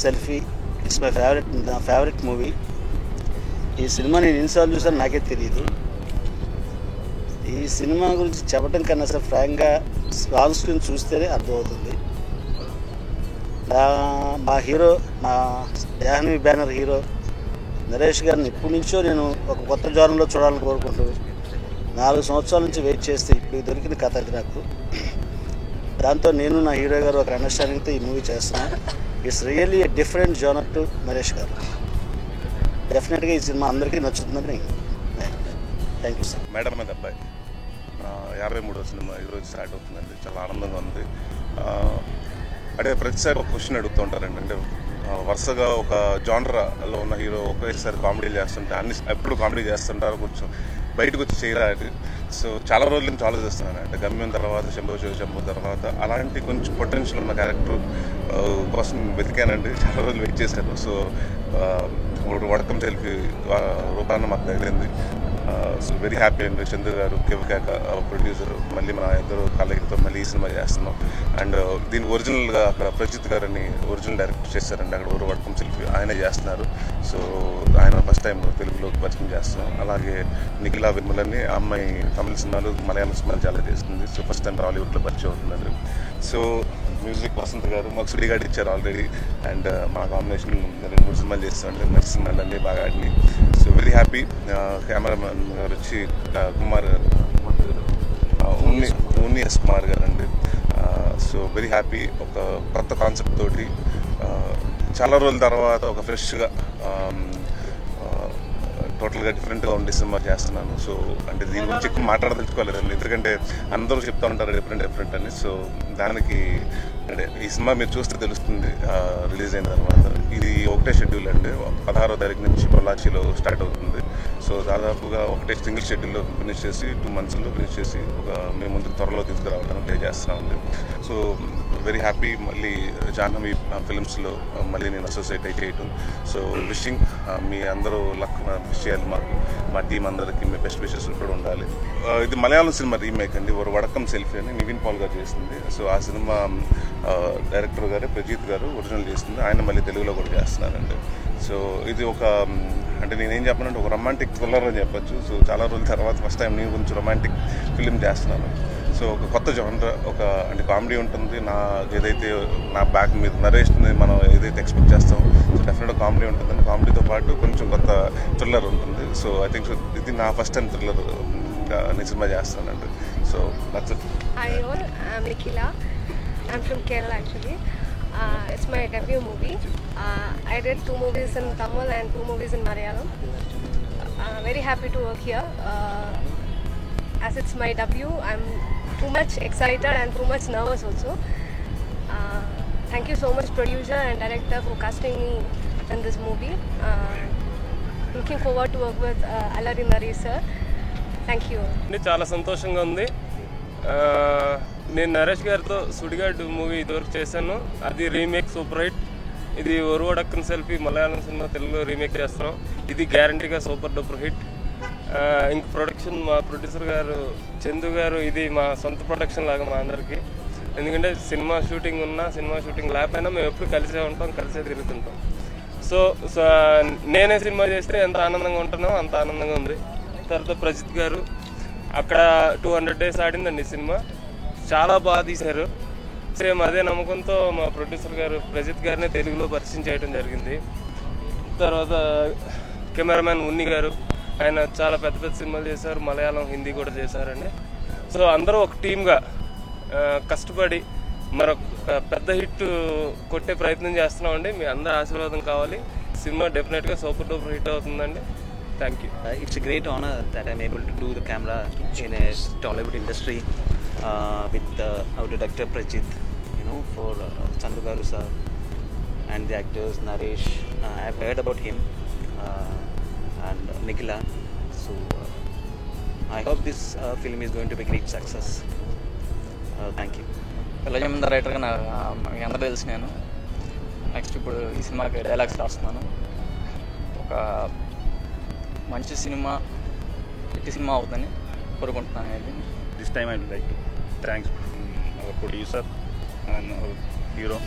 Selfie it's my నా favourite movie. ఈ cinema నేను ఎన్నిసార్లు చూసాను నాకే తెలియదు. ఈ సినిమా గురించి చెప్పడం కన్నా అసలు ఫ్రాంక్గా ఆన్ స్క్రీన్ చూస్తేనే అర్థమవుతుంది. మా హీరో, మా జాహ్నవి బ్యానర్ హీరో నరేష్ గారిని ఇప్పటి నుంచో నేను ఒక కొత్త జోన్లో చూడాలని కోరుకుంటూ 4 సంవత్సరాల నుంచి వెయిట్ చేస్తే ఇప్పుడు దొరికిన కథ అది నాకు. దాంతో నేను నా హీరో గారు ఒక అండర్స్టాండింగ్తో ఈ మూవీ చేస్తున్నాను. It's really a different genre to Naresh గారు. డెఫినెట్గా ఈ సినిమా అందరికీ నచ్చుతుందని థ్యాంక్ యూ సార్. మేడం మీద అబ్బాయి 53వ సినిమా ఈరోజు స్టార్ట్ అవుతుందండి. చాలా ఆనందంగా ఉంది. అంటే ప్రతిసారి ఒక క్వశ్చన్ అడుగుతూ ఉంటారండి. అంటే వరుసగా ఒక జానరాలో ఉన్న హీరో ఒకేసారి కామెడీలు చేస్తుంటే ఎప్పుడు కామెడీ చేస్తుంటారు, కొంచెం బయటకు వచ్చి చేయరాదు. సో చాలా రోజుల నుంచి ఆలోచిస్తున్నాను. అంటే గమ్యం తర్వాత శంభు తర్వాత అలాంటి కొంచెం పొటెన్షియల్ ఉన్న క్యారెక్టర్ కోసం వెతికానండి. చాలా రోజులు వెయిట్ చేశాను. సో వడకం సెల్ఫీ రూపాన్ని మాకు తగిలింది. సో వెరీ హ్యాపీ అండి. చంద్ర గారు, కేక ప్రొడ్యూసర్, మళ్ళీ మా ఇద్దరు కలయికతో మళ్ళీ ఈ సినిమా చేస్తున్నాం. అండ్ దీన్ని ఒరిజినల్గా అక్కడ ప్రజిత్ గారని ఒరిజినల్ డైరెక్టర్ చేశారండి. అక్కడ వడకం సెల్ఫీ ఆయనే చేస్తున్నారు. సో ఆయన ఫస్ట్ టైం తెలుగులోకి పరిచయం చేస్తున్నాం. అలాగే నిఖిలా విమలని అమ్మాయి తమిళ సినిమాలు, మలయాళం సినిమాలు చాలా చేస్తుంది. సో ఫస్ట్ టైం హాలీవుడ్లో పరిచయం అవుతుందండి. సో మ్యూజిక్ వసంత్ గారు మాకు సుడిగాడు ఇచ్చారు ఆల్రెడీ. అండ్ మా కాంబినేషన్ 2-3 సినిమాలు చేస్తామండి. మంచి సినిమాలు అన్నీ బాగా ఆడినాయి. So very happy. కెమెరామెన్ గారు వచ్చి కుమార్ ఉన్ని ఎస్ కుమార్ గారు అండి. So very happy. ఒక కొత్త కాన్సెప్ట్ తోటి చాలా రోజుల తర్వాత ఒక ఫ్రెష్గా టోటల్గా డిఫరెంట్గా ఉండే సినిమా చేస్తున్నాను. సో అంటే దీని గురించి ఎక్కువ మాట్లాడదలుచుకోలేదండి, ఎందుకంటే అందరూ చెప్తూ ఉంటారు డిఫరెంట్ అని. సో దానికి అంటే ఈ సినిమా మీరు చూస్తే తెలుస్తుంది రిలీజ్ అయిన తర్వాత. ఇది ఒకటే షెడ్యూల్ అండి. 16వ తారీఖు నుంచి పొల్లాచిలో స్టార్ట్ అవుతుంది. సో దాదాపుగా ఒకటే సింగిల్ షెడ్యూల్లో ఫినిష్ చేసి 2 మంత్స్లో ఫినిష్ చేసి మేము ముందుకు త్వరలో తీసుకురావడానికి ట్రై చేస్తున్నామండి. So very happy. మళ్ళీ జాహ్నవి ఫిల్మ్స్లో మళ్ళీ నేను అసోసియేట్ చేయటం. సో విషింగ్ మీ అందరూ లక్ విష్ చేయాలి మాకు, మా టీం అందరికీ మీ బెస్ట్ విషెస్ కూడా ఉండాలి. ఇది మలయాళం సినిమా రీమేక్ అండి. వడకం సెల్ఫీ అని నివిన్ పాల్ గారు చేస్తుంది. సో ఆ సినిమా డైరెక్టర్ గారే ప్రజిత్ గారు ఒరిజినల్ చేస్తుంది. ఆయన మళ్ళీ తెలుగులో కూడా చేస్తున్నారండి. సో ఇది ఒక అంటే నేనేం చెప్పానంటే ఒక రొమాంటిక్ థ్రిల్లర్ అని చెప్పచ్చు. సో చాలా రోజుల తర్వాత ఫస్ట్ టైం నేను కొంచెం రొమాంటిక్ ఫిలిం చేస్తున్నాను. సో ఒక కొత్త జానర్, ఒక అంటే కామెడీ ఉంటుంది. ఏదైతే నా బ్యాక్ మీద నరేష్ని మనం ఏదైతే ఎక్స్పెక్ట్ చేస్తామో సో డెఫినెట్గా కామెడీ ఉంటుందండి. కామెడీతో పాటు కొంచెం కొత్త థ్రిల్లర్ ఉంటుంది. సో ఐ థింక్ సో ఇది నా ఫస్ట్ టైం థ్రిల్లర్ నేను సినిమా చేస్తానండి. So that's it. Hi all, I'm Nikhila. I'm from Kerala actually. It's my debut movie. I did 2 movies in Tamil and 2 movies in Malayalam. Very happy to work here. As it's my debut, I'm too much excited and too much nervous also. Thank you so much producer and director for casting me in this movie. Looking forward to work with Alari Nari sir. Thank you. చాలా సంతోషంగా ఉంది. నేను నరేష్ గారితో Sudigadu movie ఇదివరకు చేశాను. అది remake super hit. ఇది వడకం selfie Malayalam cinema తెలుగులో రీమేక్ చేస్తున్నాం. ఇది గ్యారంటీగా సూపర్ డూపర్ హిట్. ఇంక ప్రొడక్షన్ మా ప్రొడ్యూసర్ గారు చందు గారు, ఇది మా సొంత ప్రొడక్షన్ లాగా మా అందరికీ. ఎందుకంటే సినిమా షూటింగ్ ఉన్నా సినిమా షూటింగ్ లేకపోయినా మేము ఎప్పుడు కలిసే ఉంటాం, కలిసే తిరుగుతుంటాం. సో నేనే సినిమా చేస్తే ఎంత ఆనందంగా ఉంటున్నామో అంత ఆనందంగా ఉంది. తర్వాత ప్రజిత్ గారు అక్కడ 200 days ఆడిందండి సినిమా. చాలా బాగా తీశారు. సేమ్ అదే నమ్మకంతో మా ప్రొడ్యూసర్ గారు ప్రజిత్ గారినే తెలుగులో పరిచయం చేయడం జరిగింది. తర్వాత కెమెరామ్యాన్ ఉన్ని గారు, ఆయన చాలా పెద్ద సినిమాలు చేశారు, మలయాళం హిందీ కూడా చేశారండి. సో అందరూ ఒక టీమ్గా కష్టపడి మరొక పెద్ద హిట్ కొట్టే ప్రయత్నం చేస్తున్నామండి. మీ అందరి ఆశీర్వాదం కావాలి. సినిమా డెఫినెట్గా సూపర్ డూపర్ హిట్ అవుతుందండి. Thank you. It's a great honor that I'm able to do the camera in a Tollywood industry with our director Prajit, for Chandru Garu sir and the actors Naresh. I've heard about him and Nikhila. So I hope this film is going to be a great success. Thank you. పిల్లజం రైటర్గా మీ అందరూ తెలుసు. నేను next ఇప్పుడు ఈ సినిమాకి dialogues రాస్తున్నాను. ఒక మంచి సినిమా, హిట్ సినిమా అవుతుందని కోరుకుంటున్నాను. This time I would like to thanks our producer and our hero.